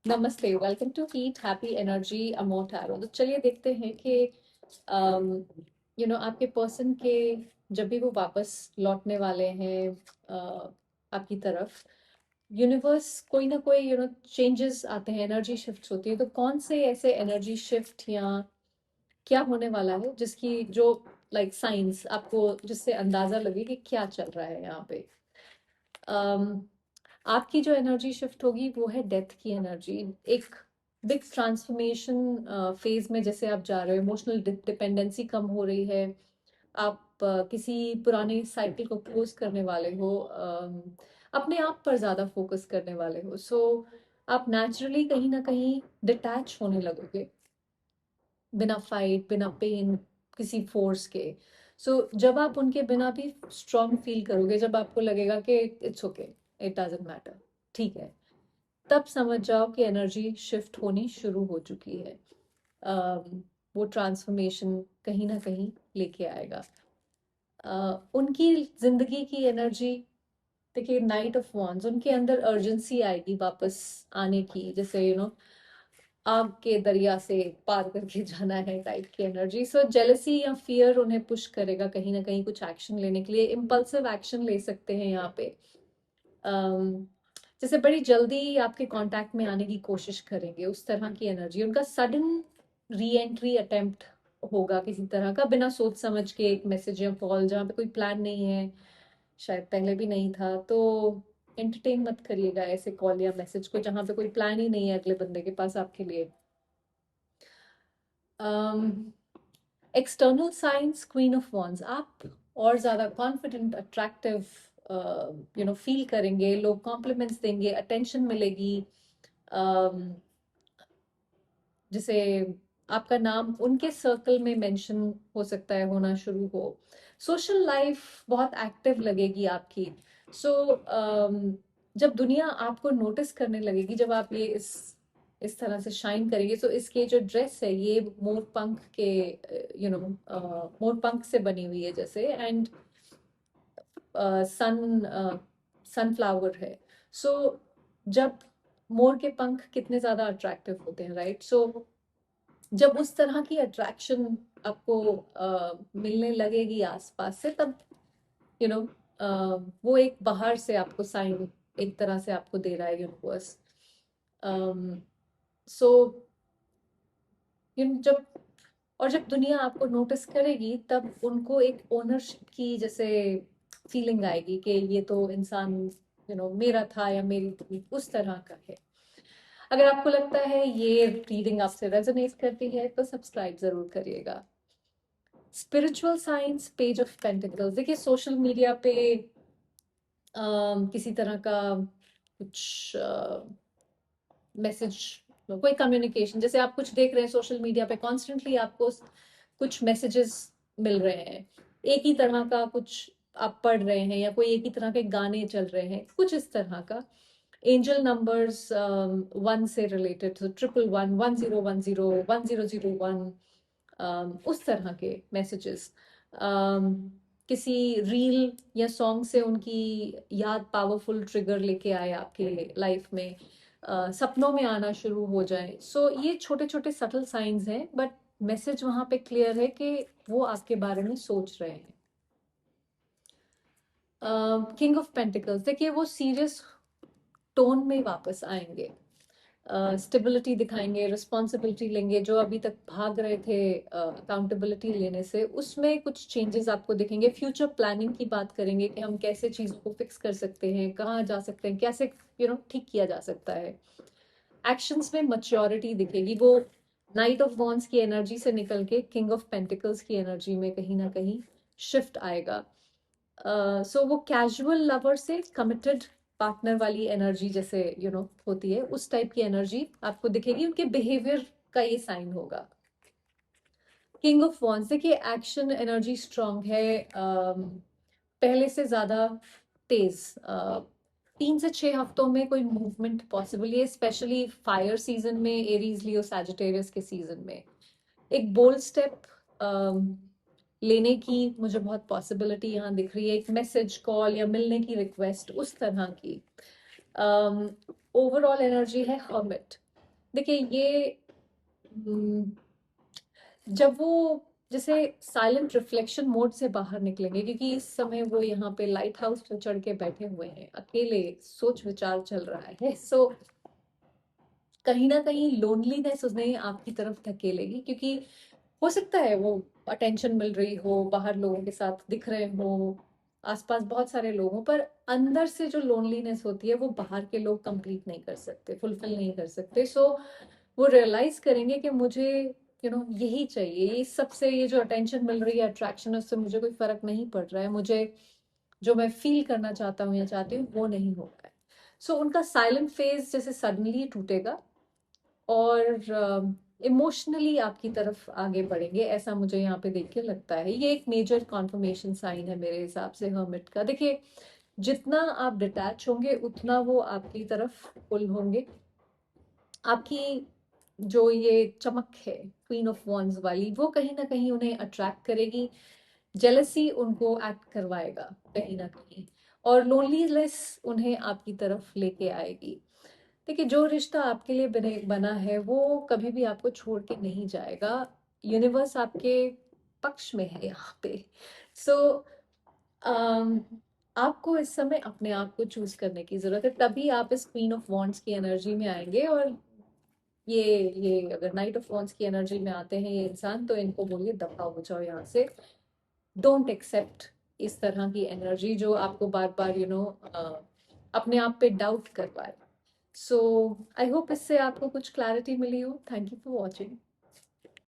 नमस्ते, welcome to heat happy energy अमो tarot. तो चलिए देखते हैं कि आपके पर्सन के जब भी वो वापस लौटने वाले हैं आपकी तरफ, यूनिवर्स कोई ना कोई चेंजेस आते हैं, एनर्जी शिफ्ट होती है। तो कौन से ऐसे एनर्जी शिफ्ट या क्या होने वाला है जिसकी जो लाइक साइंस आपको, जिससे अंदाजा लगे कि क्या चल रहा है यहाँ पे। अम, आपकी जो एनर्जी शिफ्ट होगी वो है डेथ की एनर्जी। एक बिग ट्रांसफॉर्मेशन फेज में जैसे आप जा रहे हो, इमोशनल डिपेंडेंसी कम हो रही है। आप किसी पुराने साइकिल को क्लोज करने वाले हो, अपने आप पर ज़्यादा फोकस करने वाले हो। सो आप नेचुरली कहीं ना कहीं डिटैच होने लगोगे, बिना फाइट, बिना पेन, किसी फोर्स के। सो जब आप उनके बिना भी स्ट्रांग फील करोगे, जब आपको लगेगा कि it's okay, it doesn't matter, ठीक है, तब समझ जाओ कि एनर्जी शिफ्ट होनी शुरू हो चुकी है। वो ट्रांसफॉर्मेशन कहीं ना कहीं लेके आएगा। उनकी जिंदगी की एनर्जी, देखिए नाइट ऑफ वॉन्ड्स, उनके अंदर अर्जेंसी आएगी वापस आने की, जैसे आग के दरिया से पार करके जाना है टाइप की एनर्जी। सो जेलसी या फियर उन्हें पुश करेगा कहीं ना कहीं कुछ एक्शन लेने के लिए। इम्पल्सिव एक्शन ले सकते हैं यहाँ पे। अम, जैसे बड़ी जल्दी आपके कांटेक्ट में आने की कोशिश करेंगे, उस तरह की एनर्जी। उनका सडन री एंट्री अटेम्प्ट होगा किसी तरह का, बिना सोच समझ के एक मैसेज या कॉल, जहाँ पे कोई प्लान नहीं है, शायद पहले भी नहीं था। तो एंटरटेन मत करिएगा ऐसे कॉल या मैसेज को जहाँ पे कोई प्लान ही नहीं है अगले बंदे के पास आपके लिए। External science, queen of wands, आप और ज़्यादा कॉन्फिडेंट, अट्रैक्टिव फील करेंगे, लोग कॉम्प्लीमेंट्स देंगे, अटेंशन मिलेगी। um, जैसे आपका नाम उनके सर्कल में मेंशन हो सकता है, होना शुरू हो। सोशल लाइफ बहुत एक्टिव लगेगी आपकी। सो जब दुनिया आपको नोटिस करने लगेगी, जब आप ये इस तरह से शाइन करेंगे, तो इसके जो ड्रेस है ये मोर पंख के, मोर पंख से बनी हुई है जैसे, एंड सन सनफ्लावर है। सो जब मोर के पंख कितने ज्यादा अट्रैक्टिव होते हैं, राइट? सो जब उस तरह की अट्रैक्शन आपको मिलने लगेगी आसपास से, तब यू you नो वो एक बाहर से आपको साइन एक तरह से आपको दे रहा है यूनिवर्स। सो जब और जब दुनिया आपको नोटिस करेगी, तब उनको एक ओनरशिप की जैसे फीलिंग आएगी कि ये तो इंसान मेरा था या मेरी थी, उस तरह का है। अगर आपको लगता है ये रीडिंग आपसे रेजोनेट करती है तो सब्सक्राइब जरूर करिएगा। Spiritual science, page of pentacles, देखिए सोशल मीडिया पे किसी तरह का कुछ मैसेज, कोई कम्युनिकेशन, जैसे आप कुछ देख रहे हैं सोशल मीडिया पे, कॉन्स्टेंटली आपको कुछ मैसेजेस मिल रहे हैं, एक ही तरह का कुछ आप पढ़ रहे हैं, या कोई एक ही तरह के गाने चल रहे हैं, कुछ इस तरह का। एंजल नंबर्स वन से रिलेटेड, तो 111, 1010, 1001, उस तरह के मैसेजेस। किसी रील या सॉन्ग से उनकी याद पावरफुल ट्रिगर लेके आए आपके लाइफ में, सपनों में आना शुरू हो जाए। सो ये छोटे छोटे सटल साइंस हैं, बट मैसेज वहां पे क्लियर है कि वो आपके बारे में सोच रहे हैं। किंग ऑफ पेंटिकल्स, देखिए वो सीरियस टोन में वापस आएंगे, स्टेबिलिटी दिखाएंगे, रिस्पॉन्सिबिलिटी लेंगे। जो अभी तक भाग रहे थे अकाउंटेबिलिटी लेने से, उसमें कुछ चेंजेस आपको दिखेंगे। फ्यूचर प्लानिंग की बात करेंगे कि हम कैसे चीज़ों को फिक्स कर सकते हैं, कहाँ जा सकते हैं, कैसे ठीक किया जा सकता है। एक्शंस में मच्योरिटी दिखेगी, वो नाइट ऑफ वॉन्ड्स की एनर्जी से निकल के किंग ऑफ पेंटिकल्स की एनर्जी में कहीं ना कहीं शिफ्ट आएगा। सो वो कैजुअल लवर से कमिटेड पार्टनर वाली एनर्जी जैसे होती है, उस टाइप की एनर्जी आपको दिखेगी। उनके बिहेवियर का ये साइन होगा। किंग ऑफ वॉन्ड्स, देखिए एक्शन एनर्जी स्ट्रांग है, पहले से ज्यादा तेज। 3 से 6 हफ्तों में कोई मूवमेंट पॉसिबल है, स्पेशली फायर सीजन में, एरीज लियो सैजिटेरियस के सीजन में। एक बोल्ड स्टेप लेने की मुझे बहुत पॉसिबिलिटी यहाँ दिख रही है, एक मैसेज, कॉल या मिलने की रिक्वेस्ट, उस तरह की। ओवरऑल एनर्जी है हर्मिट। देखिए ये हम्म, जब वो जैसे साइलेंट रिफ्लेक्शन मोड से बाहर निकलेंगे, क्योंकि इस समय वो यहाँ पे लाइट हाउस पे चढ़ के बैठे हुए हैं, अकेले सोच विचार चल रहा है, सो कहीं ना कहीं लोनलीनेस उन्हें आपकी तरफ धकेलेगी, क्योंकि हो सकता है वो अटेंशन मिल रही हो, बाहर लोगों के साथ दिख रहे हो, आसपास बहुत सारे लोगों, पर अंदर से जो लोनलीनेस होती है वो बाहर के लोग कंप्लीट नहीं कर सकते, फुलफिल नहीं कर सकते। सो वो रियलाइज करेंगे कि मुझे यही चाहिए, ये सबसे, ये जो अटेंशन मिल रही है, अट्रैक्शन, उससे मुझे कोई फर्क नहीं पड़ रहा है, मुझे जो मैं फील करना चाहता हूँ या चाहती हूँ वो नहीं हो रहा है। सो उनका साइलेंट फेज जैसे सडनली टूटेगा और इमोशनली आपकी तरफ आगे बढ़ेंगे, ऐसा मुझे यहाँ पे देख के लगता है। ये एक मेजर कॉन्फर्मेशन साइन है मेरे हिसाब से हर्मिट का। देखिए जितना आप डिटैच होंगे उतना वो आपकी तरफ पुल होंगे। आपकी जो ये चमक है क्वीन ऑफ वॉन्स वाली, वो कहीं ना कहीं उन्हें अट्रैक्ट करेगी, जेलसी उनको एक्ट करवाएगा कहीं ना कहीं, और लोनलीनेस उन्हें आपकी तरफ लेके आएगी। देखिए जो रिश्ता आपके लिए बना है वो कभी भी आपको छोड़ के नहीं जाएगा, यूनिवर्स आपके पक्ष में है यहाँ पे। सो आपको इस समय अपने आप को चूज करने की जरूरत है, तभी आप इस क्वीन ऑफ वॉन्ड्स की एनर्जी में आएंगे। और ये ये अगर नाइट ऑफ वॉन्ड्स की एनर्जी में आते हैं ये इंसान, तो इनको बोलिए दफा हो जाओ यहाँ से, डोंट एक्सेप्ट इस तरह की एनर्जी जो आपको बार बार अपने आप पे डाउट करवाए। सो आई होप इससे आपको कुछ क्लैरिटी मिली हो। Thank you for watching.